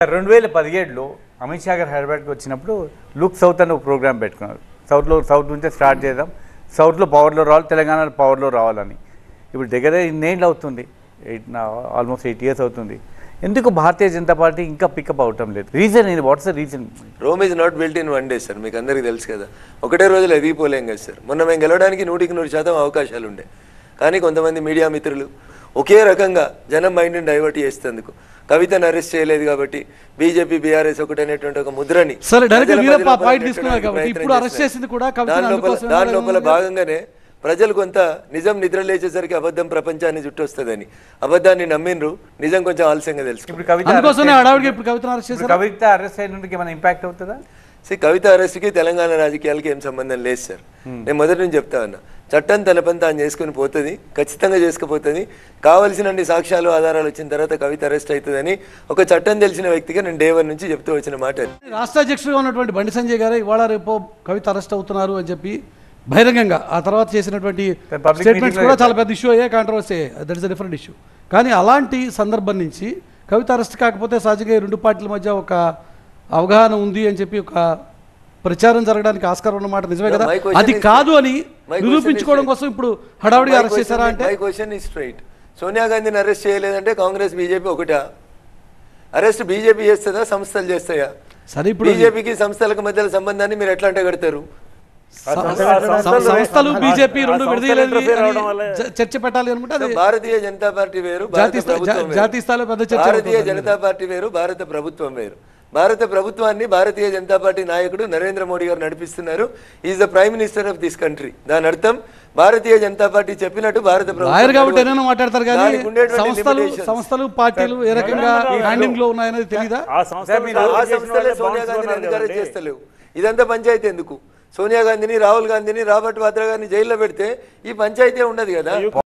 2017లో అమిత్ షా గారు హైదరాబాద్కి వచ్చినప్పుడు లుక్ సౌత్ అని ఒక ప్రోగ్రామ్ పెట్టుకున్నారు. సౌత్ నుంచే స్టార్ట్ చేద్దాం, సౌత్లో పవర్లో రావాలి, తెలంగాణలో పవర్లో రావాలని. ఇప్పుడు దగ్గర ఇన్నేళ్ళు అవుతుంది, ఆల్మోస్ట్ 8 years అవుతుంది. ఎందుకు భారతీయ జనతా పార్టీ ఇంకా పికప్ అవటం లేదు? రీజన్ ఏంటి? What's the reason? Rome is not built in 1 day sir. మీకు అందరికీ తెలుసు కదా, ఒకటే రోజులు ఎదిగిపోలేం కదా సార్. మొన్న మేము గెలవడానికి 100% అవకాశాలు ఉండే, కానీ కొంతమంది మీడియా మిత్రులు ఒకే రకంగా జనం మైండ్ని డైవర్ట్ చేసేందుకు కవితను అరెస్ట్ చేయలేదు కాబట్టి బీజేపీ బీఆర్ఎస్ ఒకటనేటువంటి ఒక ముద్రని దాని లోపల భాగంగానే ప్రజలు కొంత నిజం నిద్ర లేచేసరికి అబద్ధం ప్రపంచాన్ని చుట్టొస్తుందని అబద్ధాన్ని నమ్మిండ్రు, నిజం కొంచెం ఆలస్యంగా తెలుసు. కవిత అరెస్ట్ అయినందుకు ఏమైనా ఇంపాక్ట్ అవుతుందా? కవిత అరెస్ట్కి తెలంగాణ రాజకీయాలకి ఏం సంబంధం లేదు సార్. నేను మొదటి నుంచి చెప్తా ఉన్నా, చట్టం తన పని తాను చేసుకుని పోతుంది, ఖచ్చితంగా చేసుకుపోతుంది. కావలసినన్ని సాక్ష్యాలు ఆధారాలు వచ్చిన తర్వాత కవిత అరెస్ట్ అవుతుందని ఒక చట్టం తెలిసిన వ్యక్తిగా నేను డే 1 నుంచి చెప్తూ వచ్చిన మాట. రాష్ట్ర అధ్యక్షుడిగా ఉన్నటువంటి బండి సంజయ్ గారు ఇవాళ రేపు కవిత అరెస్ట్ అవుతున్నారు అని చెప్పి బహిరంగంగా ఆ తర్వాత చేసినటువంటి స్టేట్మెంట్స్ కూడా చాలా పెద్ద ఇష్యూ అయ్యే, కాంట్రవర్సీ అయ్యాయి. That is a different issue. కానీ అలాంటి సందర్భం నుంచి కవిత అరెస్ట్ కాకపోతే సహజంగా ఈ 2 పార్టీల మధ్య ఒక అవగాహన ఉంది అని చెప్పి ఒక ప్రచారం జరగడానికి ఆస్కారం ఉన్నమాట నిజమే కదా? అది కాదు అని నిరూపించుకోవడం కోసం ఇప్పుడు హడావుడిగా అరెస్ట్ చేశారా అంటే? My question is straight. Sonia గాంధీని అరెస్ట్ చేయలేదంటే కాంగ్రెస్ బీజేపీ ఒకటా? అరెస్ట్ బీజేపీ చేస్తుందా, సంస్థలు చేస్తాయా? సరే, ఇప్పుడు బీజేపీకి సంస్థలకు మధ్య సంబంధాన్ని మీరు ఎట్లా అంటే కడతారు? సంస్థలు బీజేపీ రెండు విడదీయలేదు, చర్చ పెట్టాలి అనుకుంటే భారతీయ జనతా పార్టీ వేరు, జాతీయ స్థాయిలో పెద్ద చర్చ. భారతీయ జనతా పార్టీ వేరు, భారత ప్రభుత్వం వేరు. భారత ప్రభుత్వాన్ని భారతీయ జనతా పార్టీ నాయకుడు నరేంద్ర మోడీ గారు నడిపిస్తున్నారు. Is the prime minister of this country. దాని అర్థం భారతీయ జనతా పార్టీ చెప్పినట్టు భారత ప్రభుత్వం మాట్లాడతారు. కానీ సంస్థలు పార్టీలు ఏ రకంగా హ్యాండింగ్ లో ఉన్నాయనేది తెలియదా? ఆ సంస్థలే సోనియా గాంధీని ఎంకరేజ్ చేస్తలేవు. ఇదంతా పంచాయతీ ఎందుకు? సోనియా గాంధీని, రాహుల్ గాంధీని, రాబర్ట్ వాద్రా గారిని జైల్లో పెడితే ఈ పంచాయతీ ఉండదు కదా.